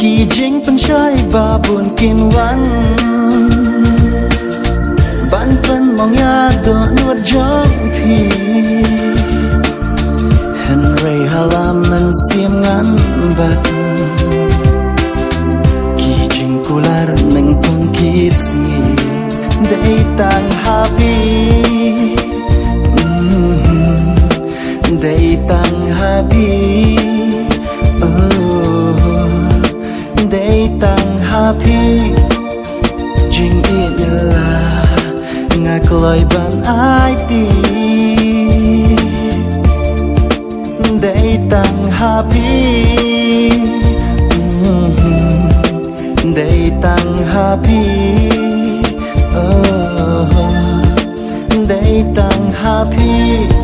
kỳ chính bên trái ba buồn kiênวันบ้านเป็นมองยาดอนวดจงพีเห็นไรฮาลามันเสียมงันบัดkỳ chínhกูลาร์นังปงกีสงีได้ตังฮาบีได้ตังฮาบีได้ตังฮาบีจิงอีนลางากลอยบันอายตีได้ตังฮาบีได้ตังฮาบีได้ตังฮาบี